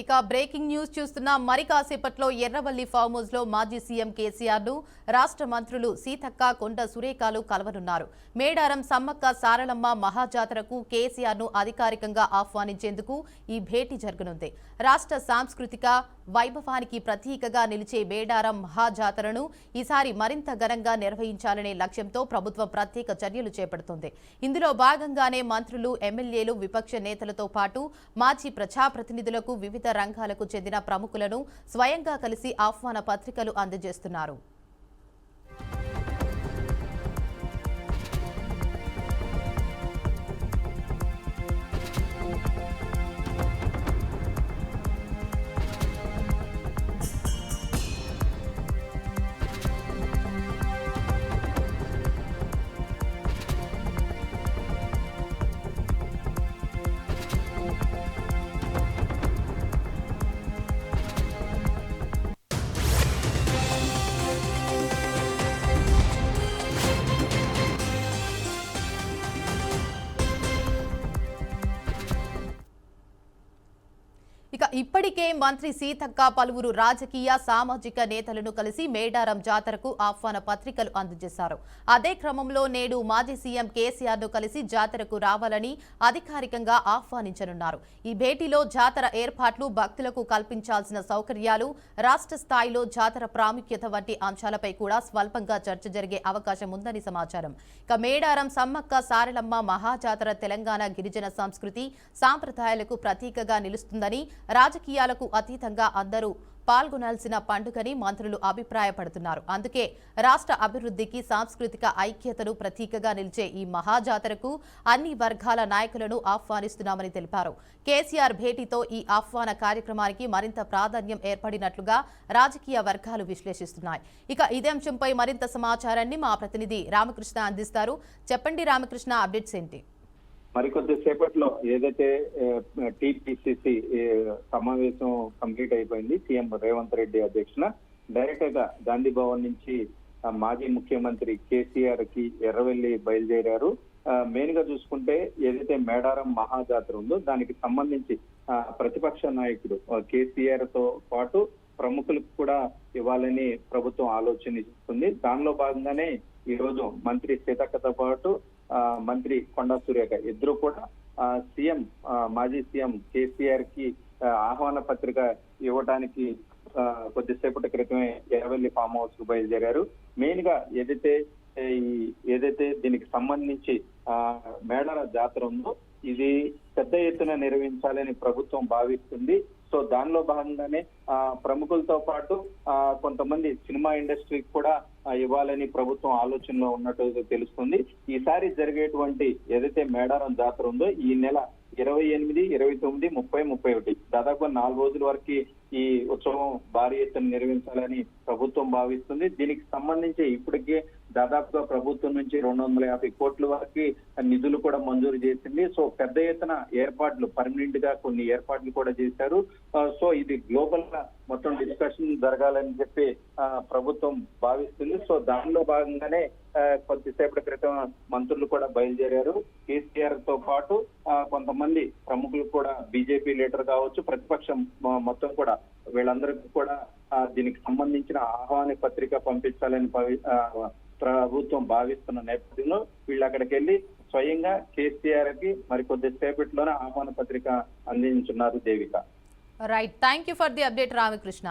ఇక breaking news చూస్తున్నా మరి కాసేపట్లో ఎర్రవల్లి ఫామ్ హౌస్ లో మాజీ సీఎం కేసీఆర్ ను రాష్ట్ర మంత్రులు సీతక్క కొండ సురేఖలు కలవనున్నారు. మేడారం సమ్మక్క సారలమ్మ మహాజాతరకు కేసీఆర్ ను అధికారికంగా ఆహ్వానించేందుకు ఈ భేటీ జరగనుంది. రాష్ట్ర సాంస్కృతిక వైభవానికి ప్రతీకగా నిలిచే మేడారం మహాజాతరను ఈసారి మరింత ఘనంగా నిర్వహించాలనే లక్ష్యంతో ప్రభుత్వం ప్రత్యేక చర్యలు చేపడుతోంది. ఇందులో భాగంగానే మంత్రులు, ఎమ్మెల్యేలు, విపక్ష నేతలతో పాటు మాజీ ప్రజాప్రతినిధులకు వివిధ రంగాలకు చెందిన ప్రముఖులను స్వయంగా కలిసి ఆహ్వాన పత్రికలు అందజేస్తున్నారు. ఇక ఇప్పటికే మంత్రి సీతక్క పలువురు రాజకీయ, సామాజిక నేతలను కలిసి మేడారం జాతరకు ఆహ్వాన పత్రికలు అందజేశారు. అదే క్రమంలో నేడు మాజీ సీఎం కేసీఆర్ ను కలిసి జాతరకు రావాలని అధికారికంగా ఆహ్వానించనున్నారు. ఈ భేటీలో జాతర ఏర్పాట్లు, భక్తులకు కల్పించాల్సిన సౌకర్యాలు, రాష్ట్ర స్థాయిలో జాతర ప్రాముఖ్యత వంటి అంశాలపై కూడా స్వల్పంగా చర్చ జరిగే అవకాశం ఉందని సమాచారం. ఇక మేడారం సమ్మక్క సారలమ్మ మహాజాతర తెలంగాణ గిరిజన సంస్కృతి, సాంప్రదాయాలకు ప్రతీకగా నిలుస్తుందని, రాజకీయాలకు అతీతంగా అందరూ పాల్గొనాల్సిన పండుగని మంత్రులు అభిప్రాయపడుతున్నారు. అందుకే రాష్ట్ర అభివృద్ధికి, సాంస్కృతిక ఐక్యతను ప్రతీకగా నిలిచే ఈ మహాజాతరకు అన్ని వర్గాల నాయకులను ఆహ్వానిస్తున్నామని తెలిపారు. కేసీఆర్ భేటీతో ఈ ఆహ్వాన కార్యక్రమానికి మరింత ప్రాధాన్యం ఏర్పడినట్లుగా రాజకీయ వర్గాలు విశ్లేషిస్తున్నాయి. ఇక ఇదే అంశంపై మరింత సమాచారాన్ని మా ప్రతినిధి రామకృష్ణ అందిస్తారు. చెప్పండి రామకృష్ణ, అప్డేట్స్ ఏంటి? మరికొద్ది సేపట్లో ఏదైతే టీపీసీసీ సమావేశం కంప్లీట్ అయిపోయింది, సీఎం రేవంత్ రెడ్డి అధ్యక్షన డైరెక్ట్ గా గాంధీ భవన్ నుంచి మాజీ ముఖ్యమంత్రి కేసీఆర్ కి ఎర్రవెల్లి బయలుదేరారు. మెయిన్ గా చూసుకుంటే ఏదైతే మేడారం మహాజాతర ఉందో దానికి సంబంధించి ప్రతిపక్ష నాయకుడు కేసీఆర్ తో పాటు ప్రముఖులకు కూడా ఇవ్వాలని ప్రభుత్వం ఆలోచనిస్తుంది. దానిలో భాగంగానే ఈ రోజు మంత్రి సీతక్కతో పాటు మంత్రి కొండా సురేఖ ఇద్దరు కూడా సీఎం మాజీ సీఎం కేసీఆర్ కి ఆహ్వాన పత్రిక ఇవ్వడానికి కొద్దిసేపటి క్రితమే ఎర్రవెల్లి ఫామ్ హౌస్ కు బయలుదేరారు. మెయిన్ గా ఏదైతే దీనికి సంబంధించి మేడార జాతర ఉందో ఇది పెద్ద ఎత్తున నిర్వహించాలని ప్రభుత్వం భావిస్తుంది. సో దానిలో భాగంగానే ప్రముఖులతో పాటు కొంతమంది సినిమా ఇండస్ట్రీకి కూడా ఇవ్వాలని ప్రభుత్వం ఆలోచనలో ఉన్నట్టు తెలుస్తుంది. ఈసారి జరిగేటువంటి ఏదైతే మేడారం జాతర ఉందో ఈ నెల 28, 29, 30, 31 దాదాపు 4 రోజుల వరకు ఈ ఉత్సవం భారీ ఎత్తున నిర్వహించాలని ప్రభుత్వం భావిస్తుంది. దీనికి సంబంధించి ఇప్పటికే దాదాపుగా ప్రభుత్వం నుంచి 250 కోట్ల వరకు నిధులు కూడా మంజూరు చేసింది. సో పెద్ద ఎత్తున ఏర్పాట్లు, పర్మనెంట్ గా కొన్ని ఏర్పాట్లు కూడా చేశారు. సో ఇది గ్లోబల్ గా మొత్తం డిస్కషన్ జరగాలని చెప్పి ప్రభుత్వం భావిస్తుంది. సో దానిలో భాగంగానే కొద్దిసేపటి క్రితం మంత్రులు కూడా బయలుదేరారు. కేసీఆర్ తో పాటు కొంతమంది ప్రముఖులు కూడా, బీజేపీ లీడర్ కావచ్చు, ప్రతిపక్షం మొత్తం కూడా వీళ్ళందరికీ కూడా దీనికి సంబంధించిన ఆహ్వాన పత్రిక పంపించాలని ప్రభుత్వం భావిస్తున్న నేపథ్యంలో వీళ్ళు అక్కడికి వెళ్లి స్వయంగా కేసీఆర్ కి మరికొద్ది సేపట్లోనే ఆహ్వాన పత్రిక అందించున్నారు. Devika, right, thank you for the update Ramakrishna.